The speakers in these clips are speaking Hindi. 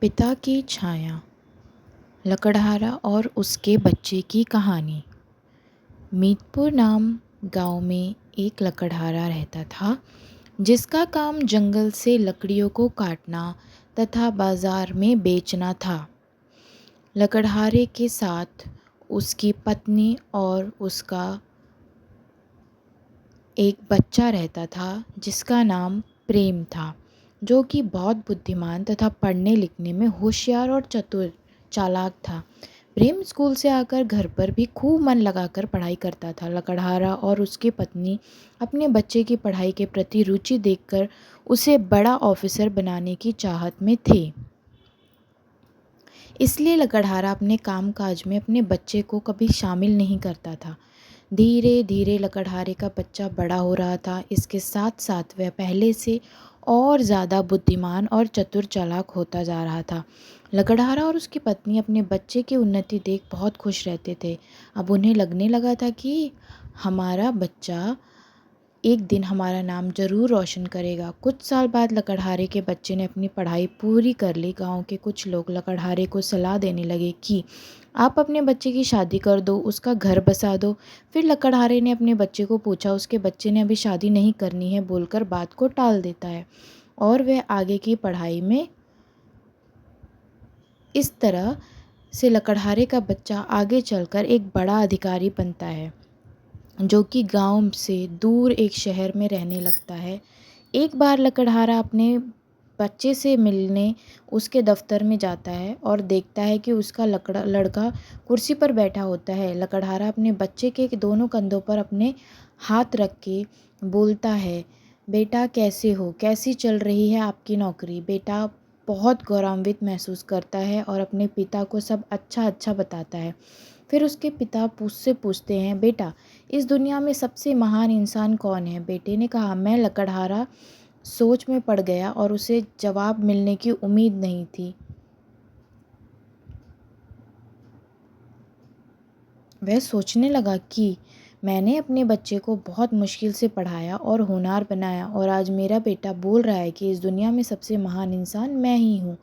पिता की छाया, लकड़हारा और उसके बच्चे की कहानी। मीतपुर नाम गांव में एक लकड़हारा रहता था, जिसका काम जंगल से लकड़ियों को काटना तथा बाजार में बेचना था। लकड़हारे के साथ उसकी पत्नी और उसका एक बच्चा रहता था, जिसका नाम प्रेम था, जो कि बहुत बुद्धिमान तथा पढ़ने लिखने में होशियार और चतुर चालाक था। प्रेम स्कूल से आकर घर पर भी खूब मन लगाकर पढ़ाई करता था। लकड़हारा और उसकी पत्नी अपने बच्चे की पढ़ाई के प्रति रुचि देखकर उसे बड़ा ऑफिसर बनाने की चाहत में थे। इसलिए लकड़हारा अपने कामकाज में अपने बच्चे को कभी शामिल नहीं करता था। धीरे धीरे लकड़हारे का बच्चा बड़ा हो रहा था। इसके साथ साथ वह पहले से और ज़्यादा बुद्धिमान और चतुर चालाक होता जा रहा था। लकड़हारा और उसकी पत्नी अपने बच्चे की उन्नति देख बहुत खुश रहते थे। अब उन्हें लगने लगा था कि हमारा बच्चा एक दिन हमारा नाम जरूर रोशन करेगा। कुछ साल बाद लकड़हारे के बच्चे ने अपनी पढ़ाई पूरी कर ली। गांव के कुछ लोग लकड़हारे को सलाह देने लगे कि आप अपने बच्चे की शादी कर दो, उसका घर बसा दो। फिर लकड़हारे ने अपने बच्चे को पूछा। उसके बच्चे ने अभी शादी नहीं करनी है बोलकर बात को टाल देता है और वह आगे की पढ़ाई में इस तरह से लकड़हारे का बच्चा आगे चलकर एक बड़ा अधिकारी बनता है, जो कि गांव से दूर एक शहर में रहने लगता है। एक बार लकड़हारा अपने बच्चे से मिलने उसके दफ्तर में जाता है और देखता है कि उसका लड़का कुर्सी पर बैठा होता है। लकड़हारा अपने बच्चे के दोनों कंधों पर अपने हाथ रख के बोलता है, बेटा कैसे हो, कैसी चल रही है आपकी नौकरी। बेटा बहुत गौरवान्वित महसूस करता है और अपने पिता को सब अच्छा अच्छा बताता है। फिर उसके पिता उससे पूछते हैं, बेटा इस दुनिया में सबसे महान इंसान कौन है। बेटे ने कहा, मैं। लकड़हारा सोच में पड़ गया और उसे जवाब मिलने की उम्मीद नहीं थी। वह सोचने लगा कि मैंने अपने बच्चे को बहुत मुश्किल से पढ़ाया और होनहार बनाया और आज मेरा बेटा बोल रहा है कि इस दुनिया में सबसे महान इंसान मैं ही हूँ।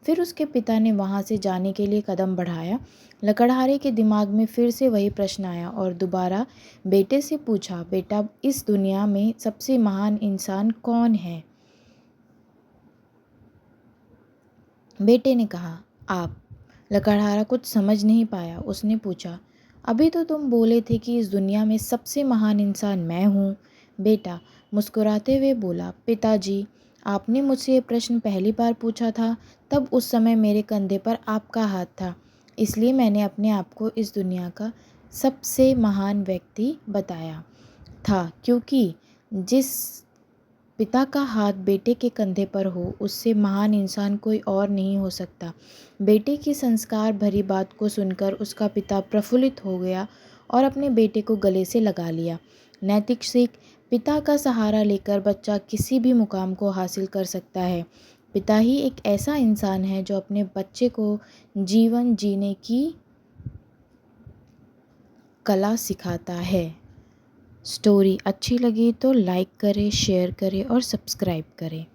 फिर उसके पिता ने वहाँ से जाने के लिए कदम बढ़ाया। लकड़हारे के दिमाग में फिर से वही प्रश्न आया और दोबारा बेटे से पूछा, बेटा इस दुनिया में सबसे महान इंसान कौन है। बेटे ने कहा, आप। लकड़हारा कुछ समझ नहीं पाया। उसने पूछा, अभी तो तुम बोले थे कि इस दुनिया में सबसे महान इंसान मैं हूँ। बेटा मुस्कुराते हुए बोला, पिताजी आपने मुझसे ये प्रश्न पहली बार पूछा था, तब उस समय मेरे कंधे पर आपका हाथ था, इसलिए मैंने अपने आप को इस दुनिया का सबसे महान व्यक्ति बताया था। क्योंकि जिस पिता का हाथ बेटे के कंधे पर हो, उससे महान इंसान कोई और नहीं हो सकता। बेटे की संस्कार भरी बात को सुनकर उसका पिता प्रफुल्लित हो गया और अपने बेटे को गले से लगा लिया। नैतिक सीख, पिता का सहारा लेकर बच्चा किसी भी मुकाम को हासिल कर सकता है। पिता ही एक ऐसा इंसान है जो अपने बच्चे को जीवन जीने की कला सिखाता है। स्टोरी अच्छी लगी तो लाइक करें, शेयर करें और सब्सक्राइब करें।